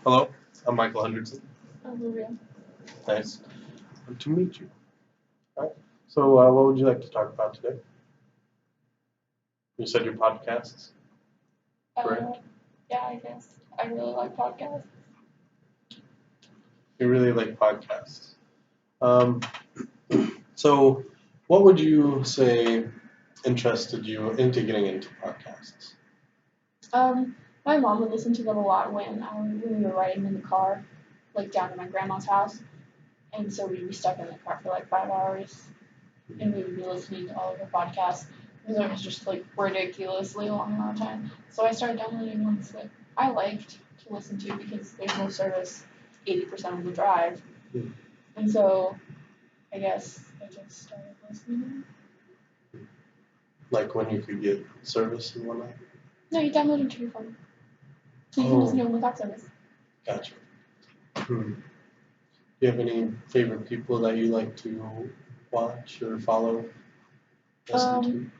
Hello, I'm Michael Hendrickson. Maria. Nice to meet you. All right. So, what would you like to talk about today? You said your podcasts, correct? Yeah, I guess. I really like podcasts. You really like podcasts. Um, so, what would you say interested you into getting into podcasts? My mom would listen to them a lot when we were riding in the car, like down to my grandma's house. And so we'd be stuck in the car for like 5 hours and we would be listening to all of her podcasts because it was just like ridiculously long amount of time. So I started downloading ones that I liked to listen to because there's no service 80% of the drive. And so I guess I just started listening. Like when you could get service and whatnot? No, you download them to your phone. So you can listen to them without service. Gotcha. Do you have any favorite people that you like to watch or follow? Listen to?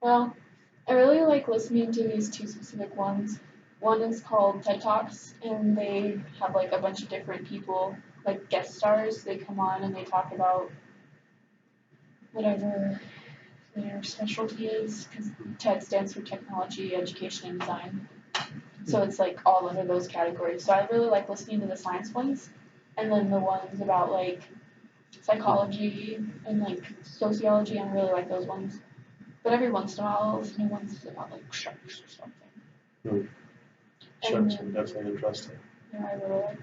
Well, I really like listening to these two specific ones. One is called TED Talks, and they have like a bunch of different people, like guest stars. They come on and they talk about whatever their specialty is, because TED stands for Technology, Education, and Design. So it's like all under those categories. So I really like listening to the science ones, and then the ones about like psychology and like sociology. I really like those ones. But every once in a while, I'll listen to ones about like sharks or something. Sharks are definitely interesting. Yeah, I really like.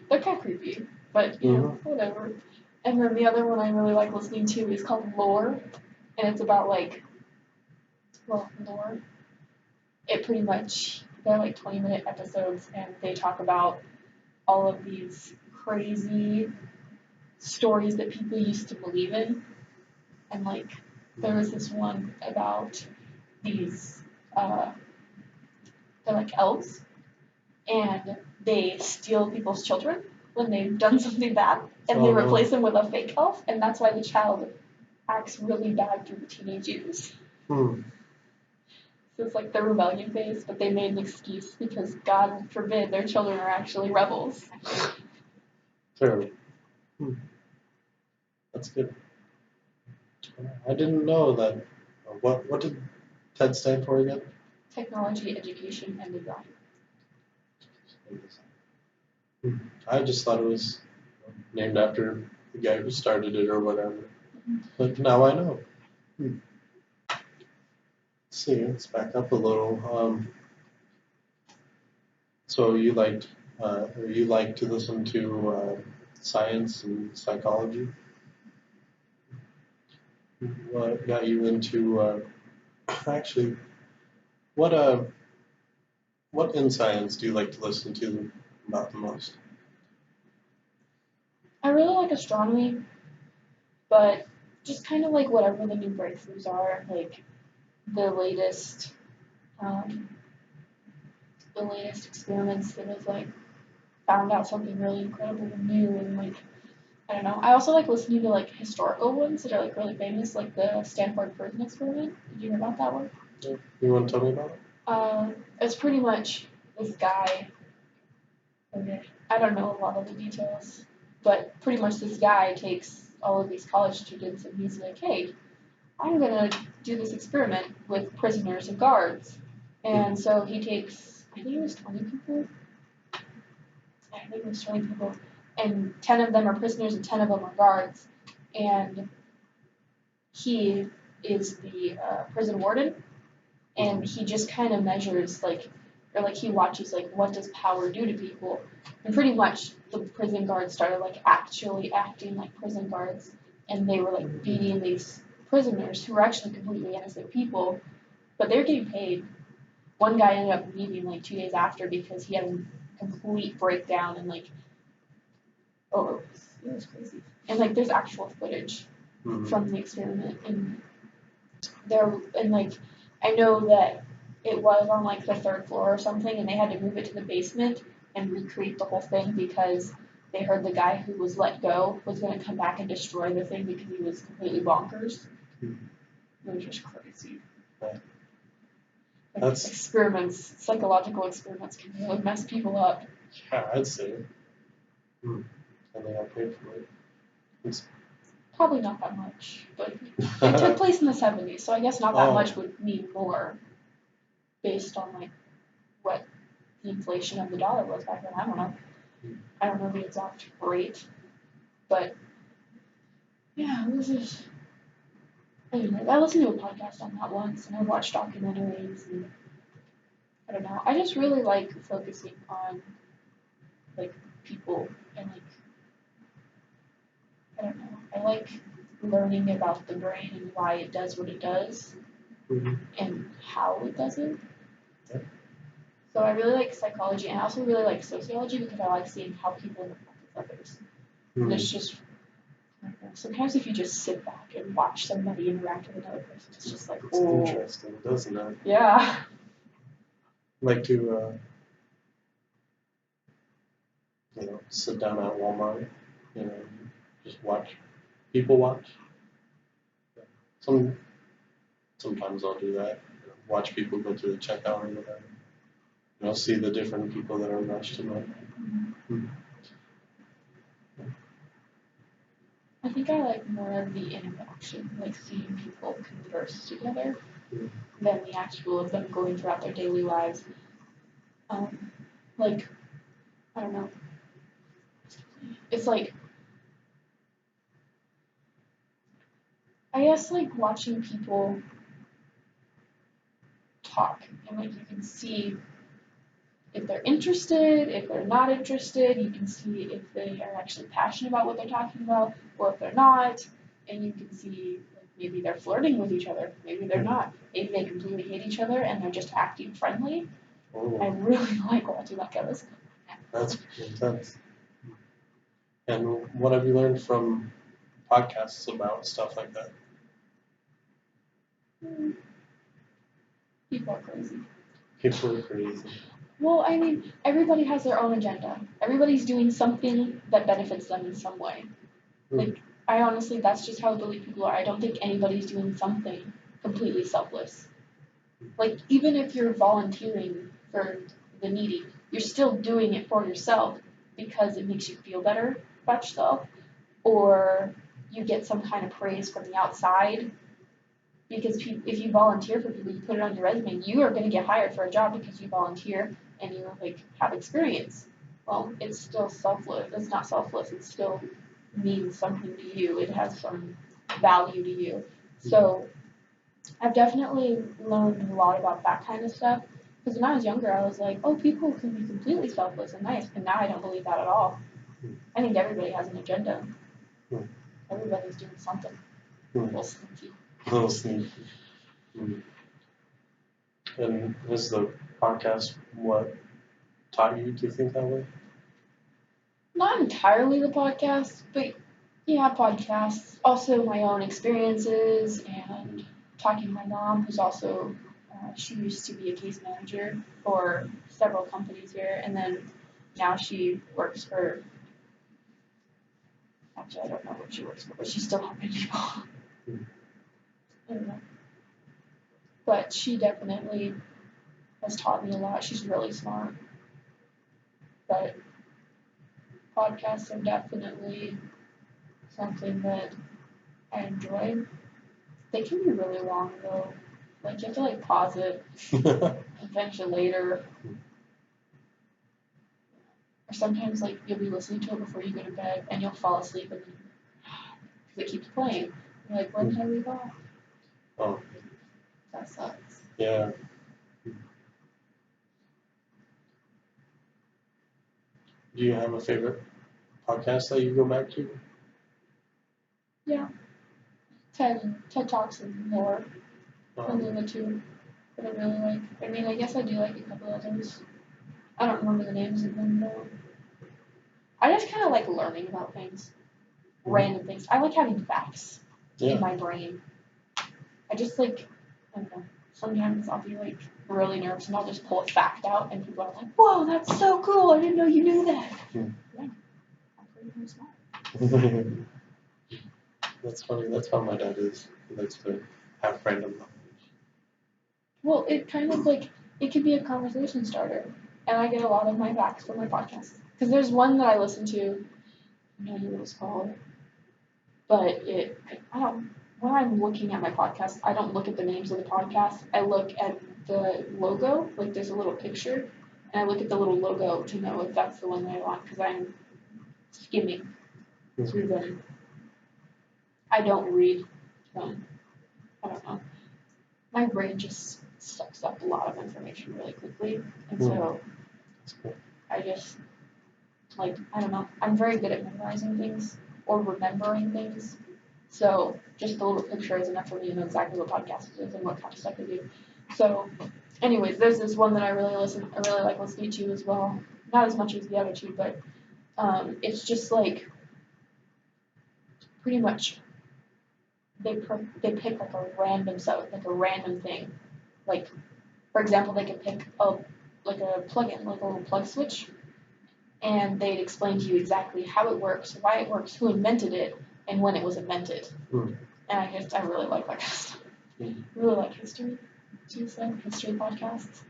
They're kind of creepy, but you know, whatever. And then the other one I really like listening to is called Lore, and it's about like, well, lore. It pretty much they're like 20-minute episodes, and they talk about all of these crazy stories that people used to believe in, and like there was this one about these they're like elves and they steal people's children when they've done something bad and they replace them with a fake elf, and that's why the child acts really bad through the teenage years. So it's like the rebellion phase, but they made an excuse because God forbid their children are actually rebels. Fairly. That's good. I didn't know that. What did TED stand for again? Technology, Education, and Design. I just thought it was named after the guy who started it or whatever. But now I know. Let's see, let's back up a little. So you like to listen to science and psychology? What got you into actually? What in science do you like to listen to about the most? I really like astronomy, but just kind of like whatever the new breakthroughs are, like the latest, um, the latest experiments that have like found out something really incredible and new, and like I don't know. I also like listening to like historical ones that are like really famous, like the Stanford Prison Experiment. Did you hear about that one? You want to tell me about it? It's pretty much this guy. Okay, I don't know a lot of the details, but pretty much this guy takes all of these college students and he's like, hey, I'm gonna do this experiment with prisoners and guards. And so he takes, I think it was 20 people. I think it was 20 people, and 10 of them are prisoners and 10 of them are guards. And he is the prison warden, and he just kind of measures he watches like what does power do to people, and pretty much the prison guards started like actually acting like prison guards, and they were like beating these prisoners who were actually completely innocent people, but they were getting paid. One guy ended up leaving like 2 days after because he had a complete breakdown and like it was crazy. And like there's actual footage from the experiment, and like I know that it was on like the third floor or something, and they had to move it to the basement and recreate the whole thing because they heard the guy who was let go was going to come back and destroy the thing because he was completely bonkers. It was just crazy. That's- experiments, psychological experiments can really mess people up. Yeah, I'd say. And they got paid for it. Probably not that much, but it took place in the 70s, so I guess not that much would mean more based on like what the inflation of the dollar was back then. I don't know. I don't know the exact rate, but yeah, it was just. Anyway, I listened to a podcast on that once, and I watched documentaries, and I don't know. I just really like focusing on like people and like I don't know. I like learning about the brain and why it does what it does and how it does it. Yep. So I really like psychology, and I also really like sociology because I like seeing how people interact with others. And it's just, I don't know, sometimes if you just sit back and watch somebody interact with another person, it's just like, It's interesting, doesn't it? Yeah. Like to, sit down at Walmart, just watch people watch. Sometimes I'll do that. Watch people go through the checkout or whatever. See the different people that are rushed to them. I think I like more of the interaction, like seeing people converse together, than the actual of them going throughout their daily lives. Like, I don't know. It's like, I guess like watching people talk and like you can see if they're interested, if they're not interested, you can see if they are actually passionate about what they're talking about or if they're not, and you can see like, maybe they're flirting with each other, maybe they're not, maybe they completely hate each other and they're just acting friendly. I really like watching that kind of stuff. That's intense. And what have you learned from podcasts about stuff like that? People are crazy. People are crazy. Well, I mean, everybody has their own agenda. Everybody's doing something that benefits them in some way. Like, I honestly, that's just how I believe people are. I don't think anybody's doing something completely selfless. Like, even if you're volunteering for the needy, you're still doing it for yourself because it makes you feel better about yourself, or you get some kind of praise from the outside. Because if you volunteer for people, you put it on your resume, you are going to get hired for a job because you volunteer and you like have experience. Well, it's still selfless. It's not selfless. It still means something to you. It has some value to you. So I've definitely learned a lot about that kind of stuff. Because when I was younger, I was like, oh, people can be completely selfless and nice. And now I don't believe that at all. I think everybody has an agenda. Everybody's doing something. A little sneaky. A little sneaky. And is the podcast what taught you to think that way? Not entirely the podcast, but yeah, podcasts. Also my own experiences and talking to my mom, who's also, she used to be a case manager for several companies here, and then now she works for, actually I don't know what she works for, but she's still helping people. I don't know. But she definitely has taught me a lot. She's really smart. But podcasts are definitely something that I enjoy. They can be really long though. Like you have to like pause it and finish it later. Or sometimes like you'll be listening to it before you go to bed and you'll fall asleep and it keeps playing. You're like, when did I leave off? Oh. That sucks. Yeah. Do you have a favorite podcast that you go back to? Yeah. TED Talks and more. Those are the two that I really like. I mean, I guess I do like a couple others. I don't remember the names of them though. I just kind of like learning about things. Random things. I like having facts in my brain. I just like, I don't know, sometimes I'll be like really nervous and I'll just pull a fact out and people are like, whoa, that's so cool, I didn't know you knew that. Yeah, I'm pretty damn smart. That's funny, that's how my dad is. He likes to have random knowledge. Well, it kind of like, it could be a conversation starter. And I get a lot of my facts from my podcast. Because there's one that I listen to, I don't know what it's called, but I don't, when I'm looking at my podcast, I don't look at the names of the podcast. I look at the logo, like there's a little picture, and I look at the little logo to know if that's the one that I want, because I'm skimming through them. I don't read them. I don't know. My brain just sucks up a lot of information really quickly, and so That's cool. I just, like, I don't know. I'm very good at memorizing things or remembering things. So just the little picture is enough for me to know exactly what podcast it is and what kind of stuff they do. So, anyways, there's this one that I really like listening to as well. Not as much as the other two, but it's just like pretty much they pick like a random thing. Like, for example, they could pick a plug-in, like a little plug switch, and they'd explain to you exactly how it works, why it works, who invented it, and when it was invented. Hmm. And I really like that kind of stuff. I really like history, too, so history podcasts.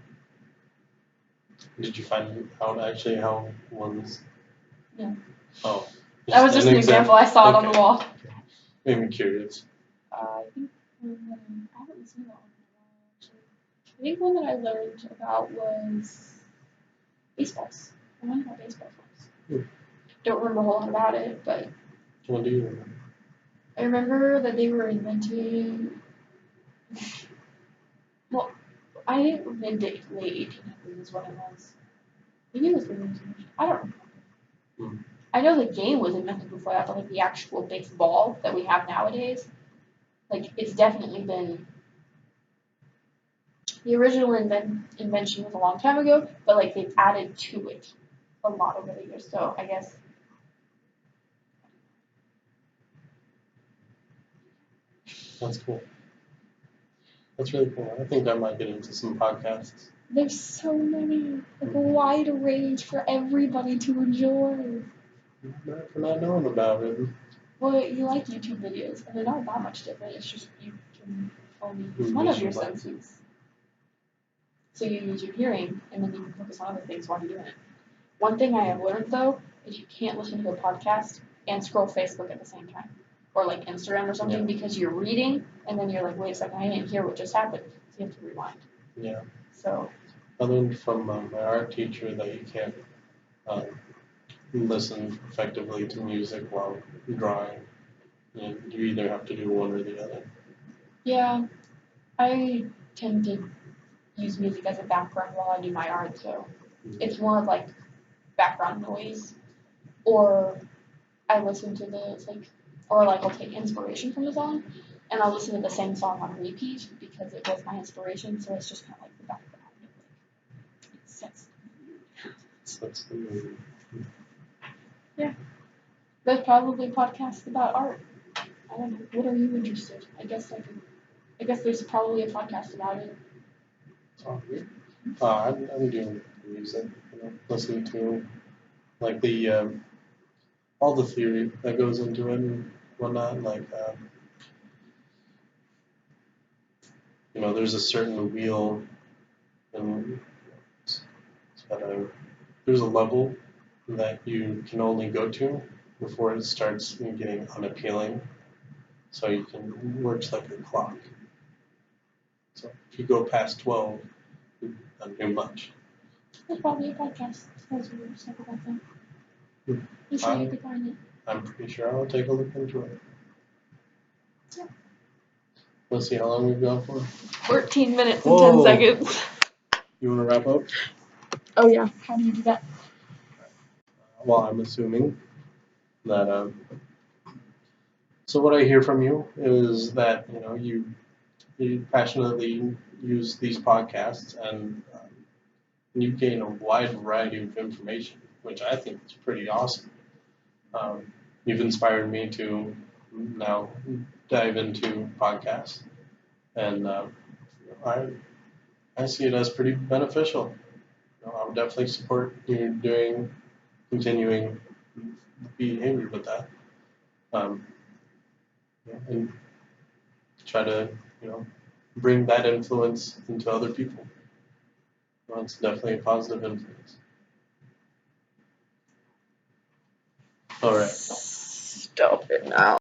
Did you find out actually how one's? No. Oh. That was just an example. I saw it on the wall. Made me curious. I think I haven't seen that one in a while, actually. I think one that I learned about was baseballs. I learned about baseballs once. Don't remember a whole lot about it, but What do you remember? I remember that they were invented. Well, I think mid to late 1800s is what it was. Maybe it was the 1800s. I don't remember. I know the game was invented before that, but like the actual baseball that we have nowadays, like it's definitely been the original invention was a long time ago, but like they've added to it a lot over the years. So I guess That's cool. That's really cool. I think I might get into some podcasts. there's so many, like a wide range for everybody to enjoy. For not knowing about it. Well, you like YouTube videos, and they're not that much different. It's just you can only use one of your senses. So you use your hearing, and then you can focus on other things while you're doing it. One thing I have learned, though, is you can't listen to a podcast and scroll Facebook at the same time. Or like Instagram or something, because you're reading, and then you're like, wait a second, I didn't hear what just happened. So you have to rewind. Yeah. So. I learned from my art teacher that you can't listen effectively to music while drawing. And you either have to do one or the other. Yeah, I tend to use music as a background while I do my art, so it's more of like background noise. Or I listen to I'll take inspiration from the song, and I'll listen to the same song on repeat because it was my inspiration, so it's just kind of like the background. It sets the mood. Yeah. There's probably podcasts about art. I don't know. What are you interested? I guess there's probably a podcast about it. Oh, I'm doing music, listening to like the all the theory that goes into it and whatnot. Like there's a certain wheel, and there's a level that you can only go to before it starts getting unappealing. So you can works like a clock. So if you go past 12, you've done too much. There's probably a podcast that says stuff about that. I'm sure you could find it. I'm pretty sure I'll take a look into it. Yeah. Let's see how long we've gone for. 14 minutes and 10 seconds. You want to wrap up? Oh yeah. How do you do that? Well, I'm assuming that. So what I hear from you is that you passionately use these podcasts and you gain a wide variety of information, which I think is pretty awesome. You've inspired me to now dive into podcasts, and I see it as pretty beneficial. I would definitely support you continuing behavior with that, and try to bring that influence into other people. Well, it's definitely a positive influence. All right. Stop it now.